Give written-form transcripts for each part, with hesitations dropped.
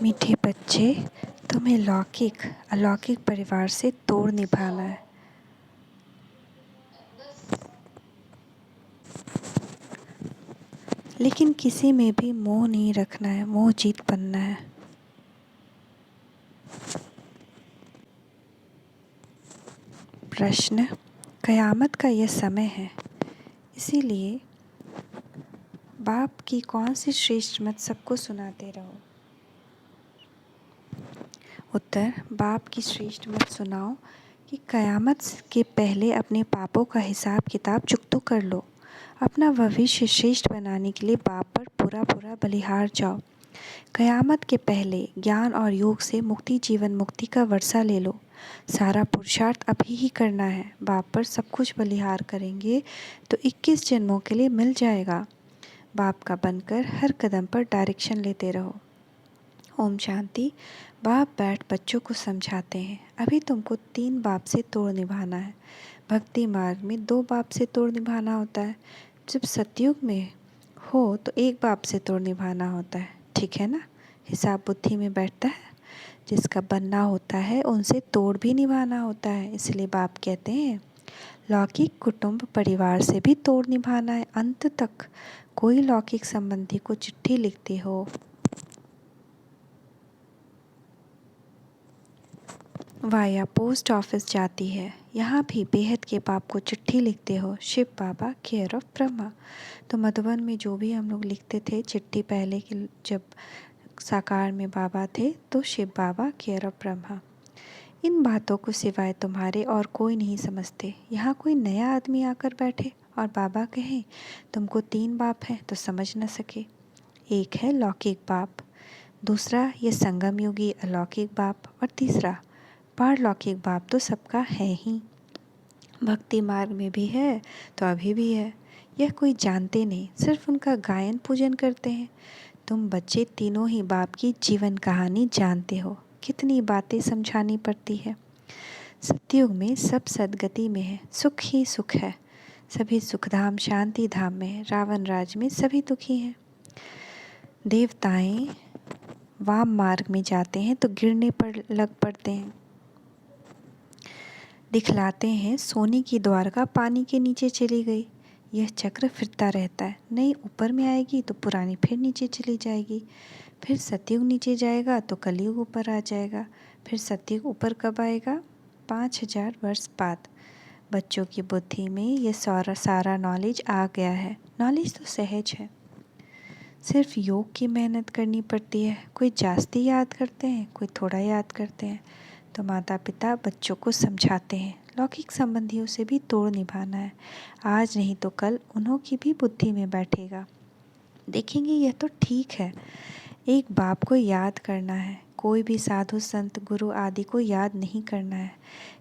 मीठे बच्चे, तुम्हें अलौकिक परिवार से तोड़ निभाना है। लेकिन किसी में भी मोह नहीं रखना है, मोह जीत बनना है। प्रश्न: कयामत का यह समय है, इसीलिए बाप की कौन सी श्रेष्ठ मत सबको सुनाते रहो। उत्तर: बाप की श्रेष्ठ मत सुनाओ कि कयामत के पहले अपने पापों का हिसाब किताब चुकतो कर लो। अपना भविष्य श्रेष्ठ बनाने के लिए बाप पर पूरा बलिहार जाओ। कयामत के पहले ज्ञान और योग से मुक्ति जीवन मुक्ति का वर्षा ले लो। सारा पुरुषार्थ अभी ही करना है। बाप पर सब कुछ बलिहार करेंगे तो 21 जन्मों के लिए मिल जाएगा। बाप का बनकर हर कदम पर डायरेक्शन लेते रहो। ओम शांति। बाप बैठ बच्चों को समझाते हैं, अभी तुमको 3 बाप से तोड़ निभाना है। भक्ति मार्ग में 2 बाप से तोड़ निभाना होता है। जब सतयुग में हो तो 1 बाप से तोड़ निभाना होता है। ठीक है ना? हिसाब बुद्धि में बैठता है। जिसका बनना होता है उनसे तोड़ भी निभाना होता है। इसलिए बाप कहते हैं लौकिक कुटुंब परिवार से भी तोड़ निभाना है। अंत तक कोई लौकिक संबंधी को चिट्ठी लिखते हो, वाया पोस्ट ऑफिस जाती है, यहाँ भी बेहद के बाप को चिट्ठी लिखते हो, शिव बाबा केयर ऑफ ब्रह्मा। तो मधुबन में जो भी हम लोग लिखते थे चिट्ठी, पहले की जब साकार में बाबा थे तो शिव बाबा केयर ऑफ ब्रह्मा। इन बातों को सिवाय तुम्हारे और कोई नहीं समझते। यहाँ कोई नया आदमी आकर बैठे और बाबा कहें तुमको 3 बाप हैं तो समझ न सके। एक है लौकिक बाप, दूसरा ये संगम युगी अलौकिक बाप, और तीसरा पारलौकिक बाप तो सबका है ही। भक्ति मार्ग में भी है तो अभी भी है। यह कोई जानते नहीं, सिर्फ उनका गायन पूजन करते हैं। तुम बच्चे तीनों ही बाप की जीवन कहानी जानते हो। कितनी बातें समझानी पड़ती है। सतयुग में सब सदगति में है, सुख ही सुख है। सभी सुखधाम शांति धाम में है। रावण राज में सभी दुखी हैं। देवताएं वाम मार्ग में जाते हैं तो गिरने पर लग पड़ते हैं। दिखलाते हैं सोने की द्वारका पानी के नीचे चली गई। यह चक्र फिरता रहता है। नई ऊपर में आएगी तो पुरानी फिर नीचे चली जाएगी। फिर सतयुग नीचे जाएगा तो कलयुग ऊपर आ जाएगा। फिर सतयुग ऊपर कब आएगा? 5000 वर्ष बाद। बच्चों की बुद्धि में यह सारा नॉलेज आ गया है। नॉलेज तो सहज है, सिर्फ योग की मेहनत करनी पड़ती है। कोई जास्ती याद करते हैं, कोई थोड़ा याद करते हैं। तो माता पिता बच्चों को समझाते हैं लौकिक संबंधियों से भी तोड़ निभाना है। आज नहीं तो कल उन्हों की भी बुद्धि में बैठेगा। देखेंगे यह तो ठीक है। एक बाप को याद करना है। कोई भी साधु संत गुरु आदि को याद नहीं करना है।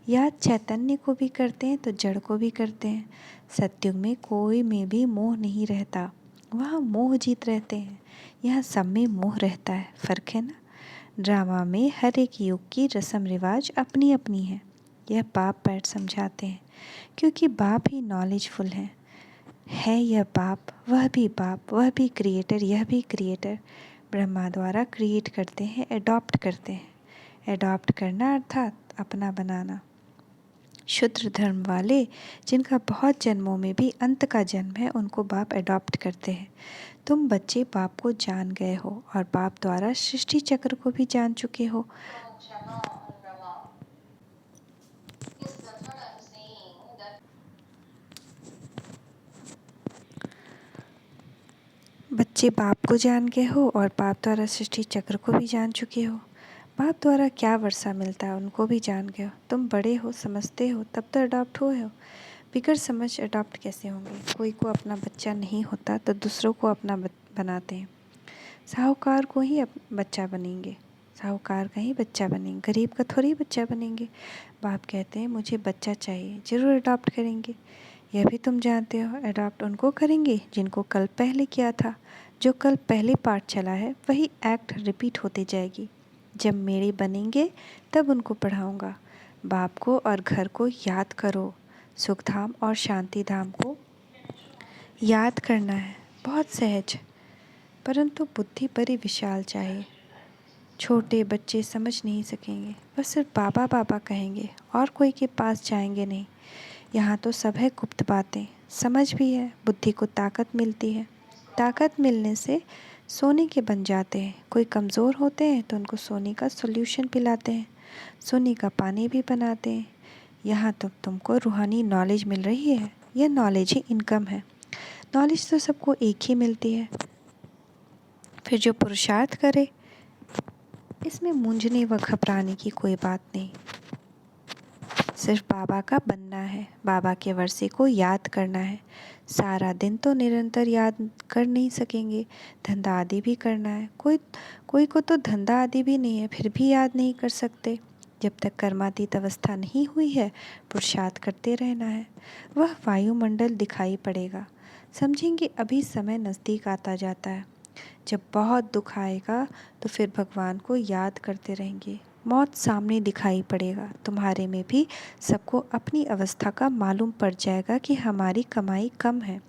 याद चैतन्य को भी करते हैं तो जड़ को भी करते हैं। सतयुग में कोई में भी मोह नहीं रहता, वहाँ मोह जीत रहते हैं। यहाँ सब में मोह रहता है। फ़र्क है ना? ड्रामा में हर एक युग की रस्म रिवाज अपनी अपनी है। यह बाप बैठ समझाते हैं, क्योंकि बाप ही नॉलेजफुल है यह बाप, वह वह भी क्रिएटर, यह भी क्रिएटर। ब्रह्मा द्वारा क्रिएट करते हैं, एडॉप्ट करते हैं। एडॉप्ट करना अर्थात अपना बनाना। शूद्र धर्म वाले जिनका बहुत जन्मों में भी अंत का जन्म है, उनको बाप एडॉप्ट करते हैं। तुम बच्चे बाप को जान गए हो और बाप द्वारा सृष्टि चक्र को भी जान चुके हो। बच्चे बाप को जान गए हो और बाप द्वारा सृष्टि चक्र को भी जान चुके हो। बाप द्वारा क्या वर्षा मिलता है उनको भी जान गए हो। तुम बड़े हो, समझते हो, तब तो अडॉप्ट हुए हो। बिगर समझ अडॉप्ट कैसे होंगे? कोई को अपना बच्चा नहीं होता तो दूसरों को अपना बनाते हैं। साहूकार को ही बच्चा बनेंगे, साहूकार का ही बच्चा बनेंगे, गरीब का थोड़ी बच्चा बनेंगे। बाप कहते हैं मुझे बच्चा चाहिए, ज़रूर अडॉप्ट करेंगे। यह भी तुम जानते हो, अडॉप्ट उनको करेंगे जिनको कल पहले किया था। जो कल पहले पार्ट चला है वही एक्ट रिपीट होती जाएगी। जब मेरे बनेंगे तब उनको पढ़ाऊँगा। बाप को और घर को याद करो। सुखधाम और शांति धाम को याद करना है, बहुत सहज, परंतु बुद्धि बड़ी विशाल चाहिए। छोटे बच्चे समझ नहीं सकेंगे, वह सिर्फ बाबा बाबा कहेंगे और कोई के पास जाएंगे नहीं। यहाँ तो सब है गुप्त बातें, समझ भी है, बुद्धि को ताकत मिलती है। ताकत मिलने से सोने के बन जाते हैं। कोई कमज़ोर होते हैं तो उनको सोने का सॉल्यूशन पिलाते हैं, सोने का पानी भी बनाते हैं। यहाँ तो तुमको रूहानी नॉलेज मिल रही है। यह नॉलेज ही इनकम है। नॉलेज तो सबको एक ही मिलती है। फिर जो पुरुषार्थ करे, इसमें मूंझने व घबराने की कोई बात नहीं। सिर्फ बाबा का बनना है, बाबा के वर्षे को याद करना है। सारा दिन तो निरंतर याद कर नहीं सकेंगे, धंधा आदि भी करना है। कोई को तो धंधा आदि भी नहीं है, फिर भी याद नहीं कर सकते। जब तक कर्मातीत अवस्था नहीं हुई है, पुरुषार्थ करते रहना है। वह वायुमंडल दिखाई पड़ेगा, समझेंगे अभी समय नज़दीक आता जाता है। जब बहुत दुख आएगा तो फिर भगवान को याद करते रहेंगे। मौत सामने दिखाई पड़ेगा, तुम्हारे में भी सबको अपनी अवस्था का मालूम पड़ जाएगा कि हमारी कमाई कम है।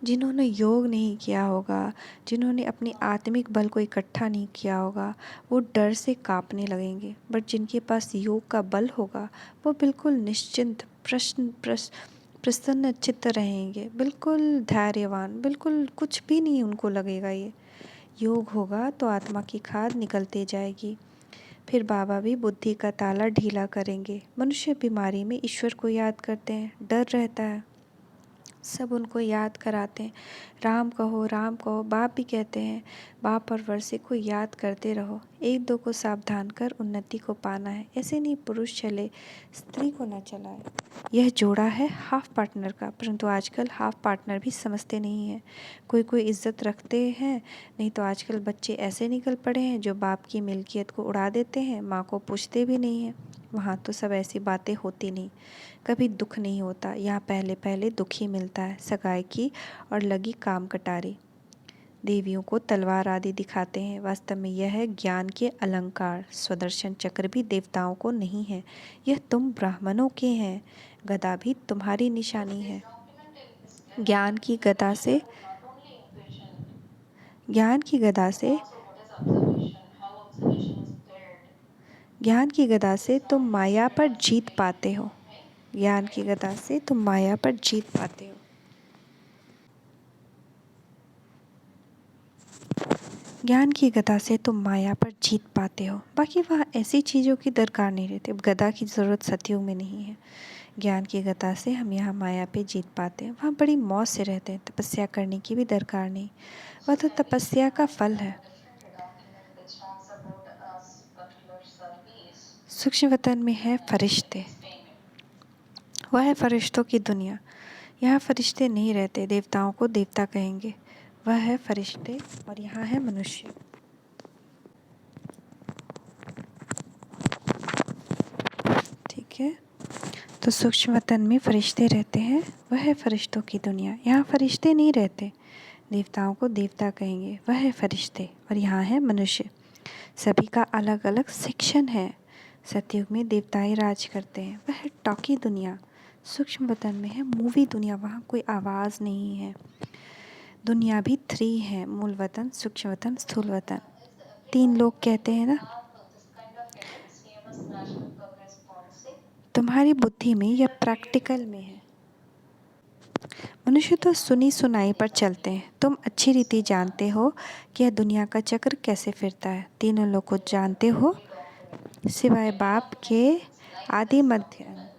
जिन्होंने योग नहीं किया होगा, जिन्होंने अपने आत्मिक बल को इकट्ठा नहीं किया होगा, वो डर से कांपने लगेंगे। बट जिनके पास योग का बल होगा, वो बिल्कुल निश्चिंत प्रसन्न चित्त रहेंगे, बिल्कुल धैर्यवान, बिल्कुल कुछ भी नहीं उनको लगेगा। ये योग होगा तो आत्मा की खाद निकलते जाएगी। फिर बाबा भी बुद्धि का ताला ढीला करेंगे। मनुष्य बीमारी में ईश्वर को याद करते हैं, डर रहता है, सब उनको याद कराते हैं। राम कहो, बाप भी कहते हैं, बाप और वर्षे को याद करते रहो। एक दो को सावधान कर उन्नति को पाना है। ऐसे नहीं पुरुष चले, स्त्री को न चलाए। यह जोड़ा है हाफ पार्टनर का, परंतु आजकल हाफ पार्टनर भी समझते नहीं हैं। कोई इज्जत रखते हैं, नहीं तो आजकल बच्चे ऐसे निकल पड़े हैं जो बाप की मिल्कियत को उड़ा देते हैं, माँ को पूछते भी नहीं हैं। वहाँ तो सब ऐसी बातें होती नहीं, कभी दुख नहीं होता। यहाँ पहले पहले दुख ही मिलता है, सगाई की और लगी काम कटारी। देवियों को तलवार आदि दिखाते हैं, वास्तव में यह है ज्ञान के अलंकार। स्वदर्शन चक्र भी देवताओं को नहीं है, यह तुम ब्राह्मणों के हैं। गदा भी तुम्हारी निशानी है। ज्ञान की गदा से ज्ञान की गदा से ज्ञान की गदा से तुम माया पर जीत पाते हो। ज्ञान की गदा से तुम माया पर जीत पाते हो। ज्ञान की गदा से तुम माया पर जीत पाते हो। बाकी वहाँ ऐसी चीज़ों की दरकार नहीं रहती। अब गदा की ज़रूरत सतयुग में नहीं है। ज्ञान की गदा से हम यहाँ माया पे जीत पाते हैं। वहाँ बड़ी मौज से रहते हैं, तपस्या करने की भी दरकार नहीं। वह तो तपस्या का फल है। सूक्ष्म वतन में है फरिश्ते, वह है फरिश्तों की दुनिया। यहाँ फरिश्ते नहीं रहते, देवताओं को देवता कहेंगे। वह है फरिश्ते और यहाँ है मनुष्य। ठीक है, तो सूक्ष्म वतन में फरिश्ते रहते हैं, वह है फरिश्तों की दुनिया। यहाँ फरिश्ते नहीं रहते, देवताओं को देवता कहेंगे। वह है फरिश्ते और यहाँ है मनुष्य। सभी का अलग अलग सेक्शन है। सतयुग में देवताएं राज करते हैं, वह है टॉकी दुनिया। सूक्ष्म वतन में है मूवी दुनिया, वहाँ कोई आवाज़ नहीं है। दुनिया भी 3 है, मूल वतन, सूक्ष्म वतन, स्थूल वतन। 3 लोग कहते हैं ना। तुम्हारी बुद्धि में या प्रैक्टिकल में है। मनुष्य तो सुनी सुनाई पर चलते हैं। तुम अच्छी रीति जानते हो कि यह दुनिया का चक्र कैसे फिरता है। तीनों लोग को जानते हो, सिवाय बाप के आदि मध्य अंत।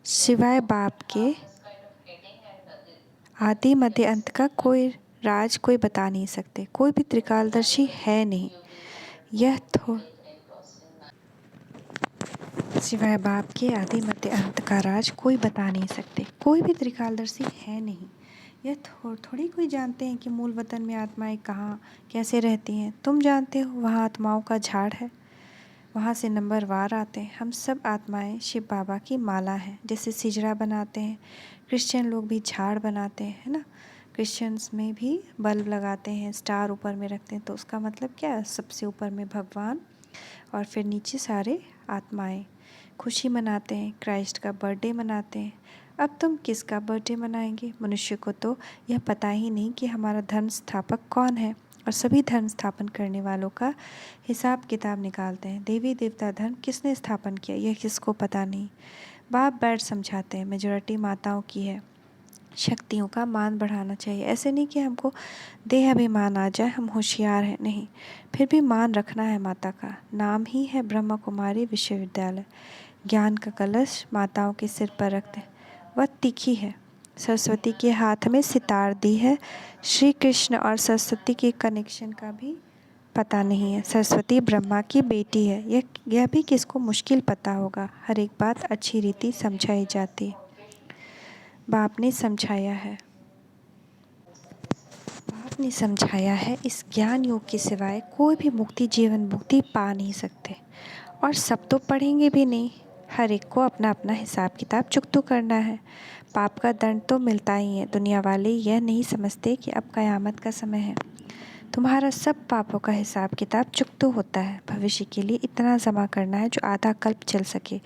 सिवाय बाप के आदि मध्य अंत का कोई राज कोई बता नहीं सकते। कोई भी त्रिकालदर्शी है नहीं। यह तो सिवाय बाप के आदि मध्य अंत का राज कोई बता नहीं सकते। कोई भी त्रिकालदर्शी है नहीं। यह थोड़ी कोई जानते हैं कि मूल वतन में आत्माएं कहाँ कैसे रहती हैं। तुम जानते हो, वहाँ आत्माओं का झाड़ है, वहाँ से नंबरवार आते हैं। हम सब आत्माएं शिव बाबा की माला हैं। जैसे सिजड़ा बनाते हैं, क्रिश्चियन लोग भी झाड़ बनाते हैं, है ना। क्रिश्चियंस में भी बल्ब लगाते हैं, स्टार ऊपर में रखते हैं। तो उसका मतलब क्या है, सबसे ऊपर में भगवान और फिर नीचे सारे आत्माएं। खुशी मनाते हैं, क्राइस्ट का बर्थडे मनाते हैं। अब तुम किसका बर्थडे मनाएंगे। मनुष्य को तो यह पता ही नहीं कि हमारा धर्म स्थापक कौन है। और सभी धर्म स्थापन करने वालों का हिसाब किताब निकालते हैं। देवी देवता धर्म किसने स्थापन किया यह किसको पता नहीं। बाप बैठ समझाते हैं, मेजॉरिटी माताओं की है। शक्तियों का मान बढ़ाना चाहिए। ऐसे नहीं कि हमको देह अभिमान आ जाए, हम होशियार हैं, नहीं, फिर भी मान रखना है। माता का नाम ही है ब्रह्मा कुमारी विश्वविद्यालय। ज्ञान का कलश माताओं के सिर पर रखते हैं। वह तीखी है। सरस्वती के हाथ में सितार दी है। श्री कृष्ण और सरस्वती के कनेक्शन का भी पता नहीं है। सरस्वती ब्रह्मा की बेटी है, यह भी किसको मुश्किल पता होगा। हर एक बात अच्छी रीति समझाई जाती। बाप ने समझाया है, बाप ने समझाया है इस ज्ञान योग के सिवाय कोई भी मुक्ति, जीवन मुक्ति पा नहीं सकते। और सब तो पढ़ेंगे भी नहीं। हर एक को अपना अपना हिसाब किताब चुकतू करना है। पाप का दंड तो मिलता ही है। दुनिया वाले यह नहीं समझते कि अब कयामत का समय है। तुम्हारा सब पापों का हिसाब किताब चुकतू होता है। भविष्य के लिए इतना जमा करना है जो आधा कल्प चल सके।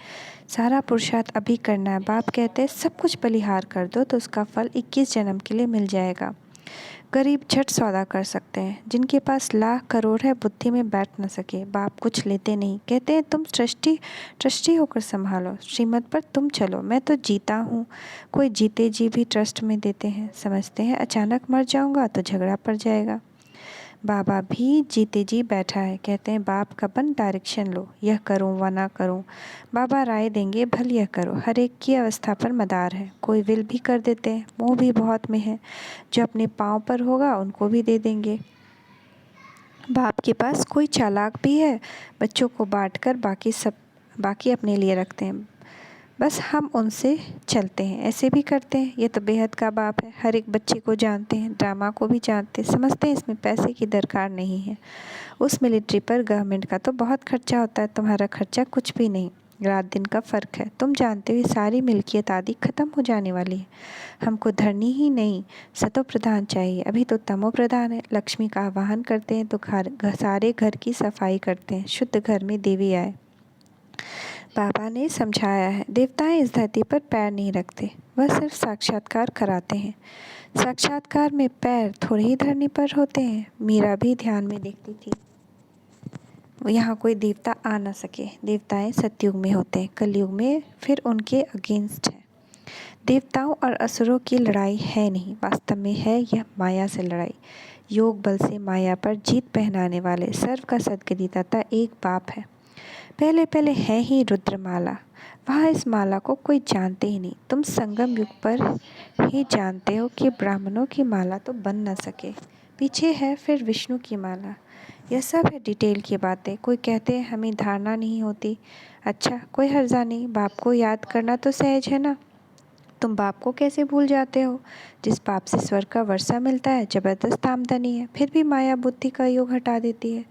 सारा पुरुषार्थ अभी करना है। बाप कहते हैं सब कुछ बलिहार कर दो तो उसका फल 21 जन्म के लिए मिल जाएगा। गरीब झट सौदा कर सकते हैं। जिनके पास लाख करोड़ है बुद्धि में बैठ न सके। बाप कुछ लेते नहीं, कहते हैं तुम ट्रस्टी होकर संभालो, श्रीमत पर तुम चलो, मैं तो जीता हूँ। कोई जीते जी भी ट्रस्ट में देते हैं, समझते हैं अचानक मर जाऊँगा तो झगड़ा पड़ जाएगा। बाबा भी जीते जी बैठा है, कहते हैं बाप का बन डायरेक्शन लो, यह करूं व ना करूं। बाबा राय देंगे भल यह करो। हर एक की अवस्था पर मदार है। कोई विल भी कर देते हैं, मोह भी बहुत में है। जो अपने पाँव पर होगा उनको भी दे देंगे। बाप के पास कोई चालाक भी है, बच्चों को बांटकर बाकी अपने लिए रखते हैं। बस हम उनसे चलते हैं, ऐसे भी करते हैं। ये तो बेहद का बाप है। हर एक बच्चे को जानते हैं, ड्रामा को भी जानते हैं, समझते हैं इसमें पैसे की दरकार नहीं है। उस मिलिट्री पर गवर्नमेंट का तो बहुत खर्चा होता है, तुम्हारा खर्चा कुछ भी नहीं, रात दिन का फ़र्क है। तुम जानते हो ये सारी मिल्कियत आदि ख़त्म हो जाने वाली है। हमको धरनी ही नहीं, सतो प्रधान चाहिए। अभी तो तमो प्रधान है। लक्ष्मी का आवाहन करते हैं तो सारे घर की सफाई करते हैं, शुद्ध घर में देवी आए। बाबा ने समझाया है, देवताएं इस धरती पर पैर नहीं रखते, वह सिर्फ साक्षात्कार कराते हैं। साक्षात्कार में पैर थोड़े ही धरनी पर होते हैं। मीरा भी ध्यान में देखती थी, यहाँ कोई देवता आ न सके। देवताएं सतयुग में होते हैं, कलयुग में फिर उनके अगेंस्ट है। देवताओं और असुरों की लड़ाई है नहीं, वास्तव में है यह माया से लड़ाई। योग बल से माया पर जीत पहनाने वाले सर्व का सद्गतिदाता एक बाप है। पहले पहले है ही रुद्रमाला, वहाँ इस माला को कोई जानते ही नहीं। तुम संगम युग पर ही जानते हो कि ब्राह्मणों की माला तो बन न सके। पीछे है फिर विष्णु की माला। यह सब है डिटेल की बातें। कोई कहते हैं हमें धारणा नहीं होती। अच्छा, कोई हर्जा नहीं, बाप को याद करना तो सहज है ना। तुम बाप को कैसे भूल जाते हो। जिस बाप से स्वर्ग का वर्षा मिलता है, ज़बरदस्त आमदनी है, फिर भी माया बुद्धि का योग हटा देती है।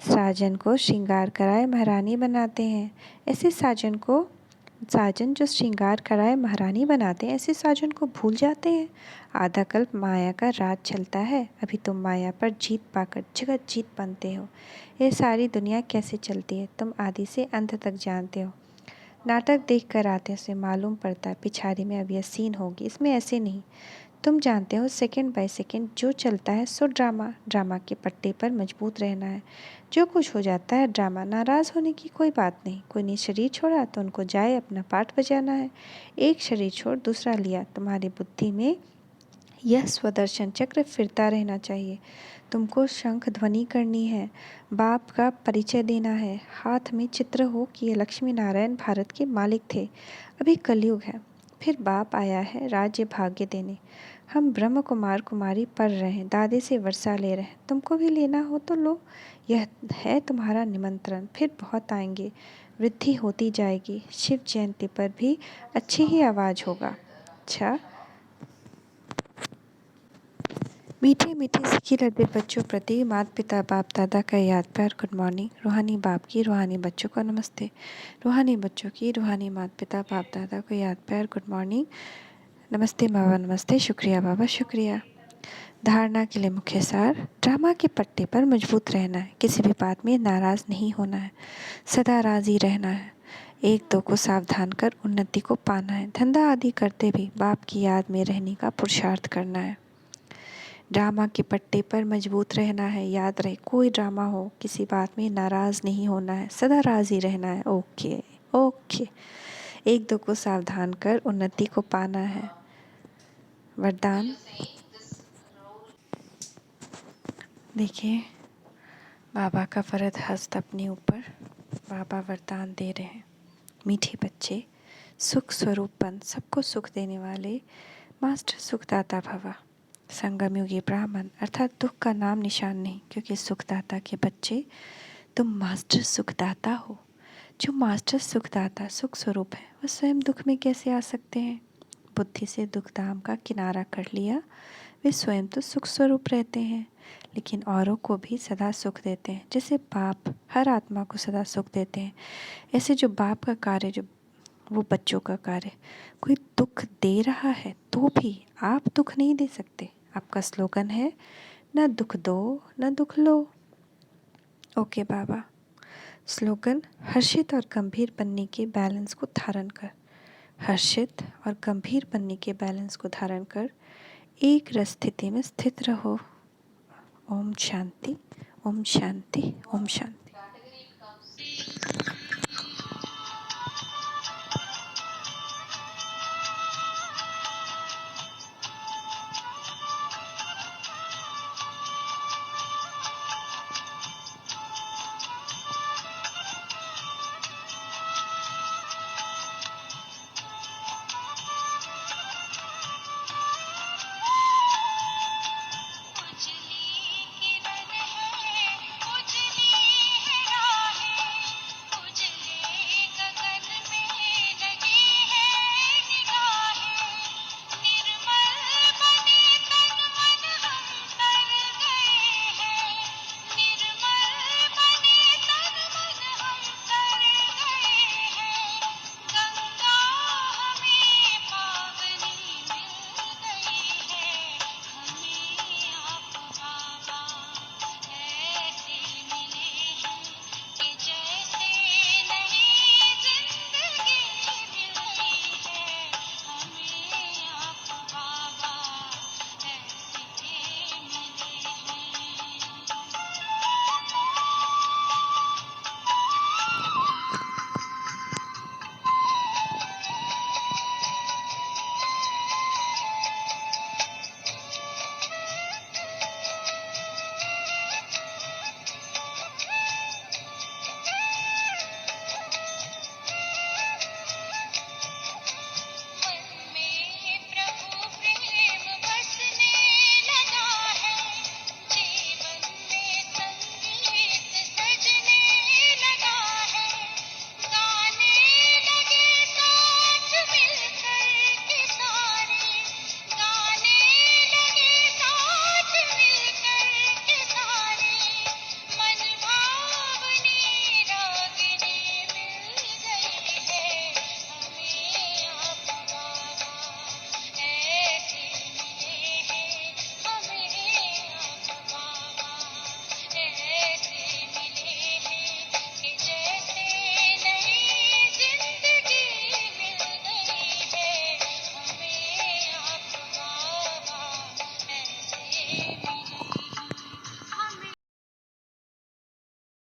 साजन को श्रृंगार कराए महारानी बनाते हैं, ऐसे साजन जो श्रृंगार कराए महारानी बनाते हैं, ऐसे साजन को भूल जाते हैं। आधा कल्प माया का राज चलता है, अभी तुम माया पर जीत पाकर जगत जीत बनते हो। ये सारी दुनिया कैसे चलती है तुम आदि से अंत तक जानते हो। नाटक देख कर आते से मालूम पड़ता है पिछाड़ी में अब यह सीन होगी, इसमें ऐसे नहीं। तुम जानते हो सेकंड बाय सेकंड जो चलता है सो ड्रामा के पट्टे पर मजबूत रहना है। जो कुछ हो जाता है ड्रामा, नाराज़ होने की कोई बात नहीं। कोई ने शरीर छोड़ा तो उनको जाए अपना पाठ बजाना है। एक शरीर छोड़ दूसरा लिया, तुम्हारी बुद्धि में यह स्वदर्शन चक्र फिरता रहना चाहिए। तुमको शंख ध्वनि करनी है, बाप का परिचय देना है। हाथ में चित्र हो कि ये लक्ष्मी नारायण भारत के मालिक थे। अभी कलयुग है, फिर बाप आया है राज्य भाग्य देने। हम ब्रह्म कुमार कुमारी पढ़ रहे हैं, दादे से वर्षा ले रहे हैं। तुमको भी लेना हो तो लो, यह है तुम्हारा निमंत्रण। फिर बहुत आएंगे, वृद्धि होती जाएगी। शिव जयंती पर भी अच्छी ही आवाज़ होगा। अच्छा, मीठे मीठे सीखे लगे बच्चों प्रति माता पिता बाप दादा का याद प्यार गुड मॉर्निंग। रूहानी बाप की रूहानी बच्चों को नमस्ते। रूहानी बच्चों की रूहानी माता पिता बाप दादा को याद प्यार गुड मॉर्निंग। नमस्ते बाबा, नमस्ते, शुक्रिया बाबा, शुक्रिया। धारणा के लिए मुख्य सार, ड्रामा के पट्टे पर मजबूत रहना है, किसी भी बात में नाराज़ नहीं होना है, सदा राज़ी रहना है, एक दो को सावधान कर उन्नति को पाना है, धंधा आदि करते भी बाप की याद में रहने का पुरुषार्थ करना है। ड्रामा के पट्टे पर मजबूत रहना है। याद रहे, कोई ड्रामा हो, किसी बात में नाराज़ नहीं होना है, सदा राज़ी रहना है। Okay okay. एक दो को सावधान कर उन्नति को पाना है। वरदान देखिए, बाबा का वरद हस्त अपने ऊपर, बाबा वरदान दे रहे हैं। मीठे बच्चे, सुख स्वरूप बन, सबको सुख देने वाले मास्टर सुखदाता भवा। संगम युगी ब्राह्मण अर्थात दुख का नाम निशान नहीं, क्योंकि सुखदाता के बच्चे तुम मास्टर सुखदाता हो। जो मास्टर सुखदाता सुख स्वरूप है, वह स्वयं दुख में कैसे आ सकते हैं? बुद्धि से दुख धाम का किनारा कर लिया, वे स्वयं तो सुख स्वरूप रहते हैं, लेकिन औरों को भी सदा सुख देते हैं। जैसे बाप हर आत्मा को सदा सुख देते हैं, ऐसे जो बाप का कार्य, जो वो बच्चों का कार्य, कोई दुख दे रहा है तो भी आप दुख नहीं दे सकते। आपका स्लोगन है, न दुख दो न दुख लो। ओके बाबा। स्लोगन, हर्षित और गंभीर बनने के बैलेंस को धारण कर। हर्षित और गंभीर बनने के बैलेंस को धारण कर एक रस स्थिति में स्थित रहो। ओम शांति, ओम शांति, ओम शांति।